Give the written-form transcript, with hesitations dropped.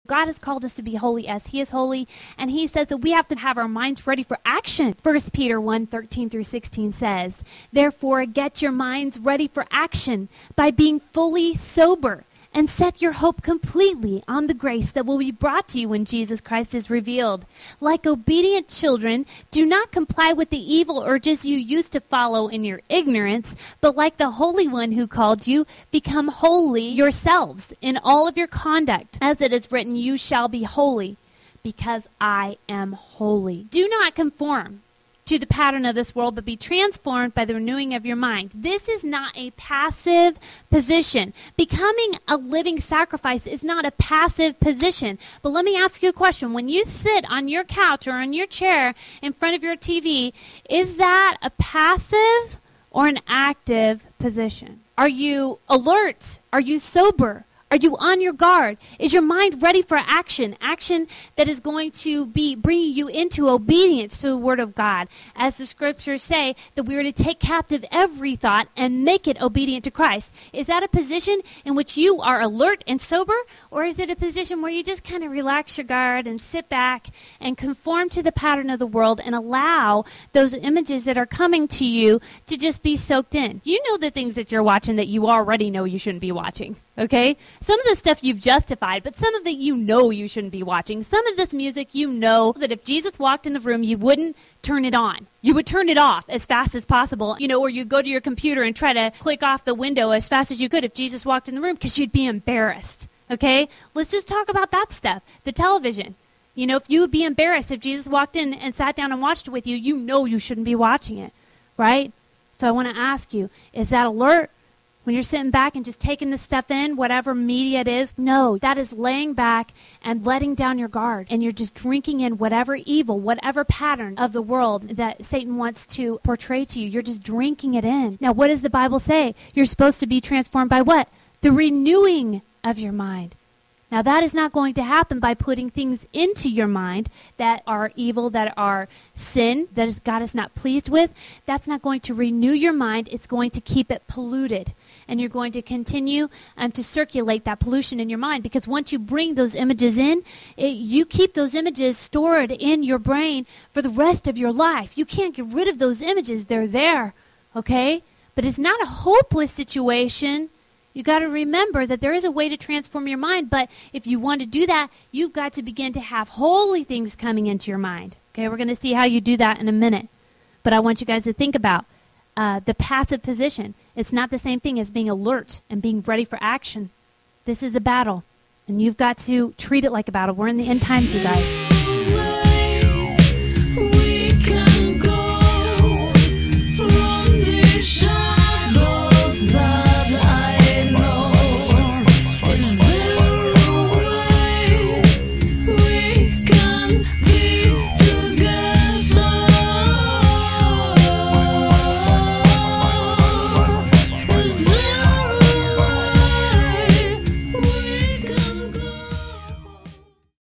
God has called us to be holy as he is holy, and he says that we have to have our minds ready for action. 1 Peter 1:13-16 says, "Therefore get your minds ready for action by being fully sober, and set your hope completely on the grace that will be brought to you when Jesus Christ is revealed. Like obedient children, do not comply with the evil urges you used to follow in your ignorance, but like the Holy One who called you, become holy yourselves in all of your conduct. As it is written, you shall be holy, because I am holy." Do not conform to the pattern of this world, but be transformed by the renewing of your mind. This is not a passive position. Becoming a living sacrifice is not a passive position. But let me ask you a question. When you sit on your couch or on your chair in front of your TV, is that a passive or an active position? Are you alert? Are you sober? Are you on your guard? Is your mind ready for action? Action that is going to be bringing you into obedience to the Word of God. As the Scriptures say, that we are to take captive every thought and make it obedient to Christ. Is that a position in which you are alert and sober? Or is it a position where you just kind of relax your guard and sit back and conform to the pattern of the world and allow those images that are coming to you to just be soaked in? You know the things that you're watching that you already know you shouldn't be watching. Okay? Some of the stuff you've justified, but some of it you know you shouldn't be watching. Some of this music you know that if Jesus walked in the room, you wouldn't turn it on. You would turn it off as fast as possible, or you go to your computer and try to click off the window as fast as you could if Jesus walked in the room because you'd be embarrassed. Okay? Let's just talk about that stuff. The television. If you would be embarrassed if Jesus walked in and sat down and watched it with you, you know you shouldn't be watching it. Right? So I want to ask you, is that alert? When you're sitting back and just taking this stuff in, whatever media it is, no, that is laying back and letting down your guard. And you're just drinking in whatever evil, whatever pattern of the world that Satan wants to portray to you. You're just drinking it in. Now, what does the Bible say? You're supposed to be transformed by what? The renewing of your mind. Now, that is not going to happen by putting things into your mind that are evil, that are sin, that God is not pleased with. That's not going to renew your mind. It's going to keep it polluted. And you're going to continue to circulate that pollution in your mind, because once you bring those images in, you keep those images stored in your brain for the rest of your life. You can't get rid of those images. They're there, okay? But it's not a hopeless situation. You got to remember that there is a way to transform your mind, but if you want to do that, you've got to begin to have holy things coming into your mind. Okay, we're going to see how you do that in a minute. But I want you guys to think about the passive position. It's not the same thing as being alert and being ready for action. This is a battle, and you've got to treat it like a battle. We're in the end times, you guys.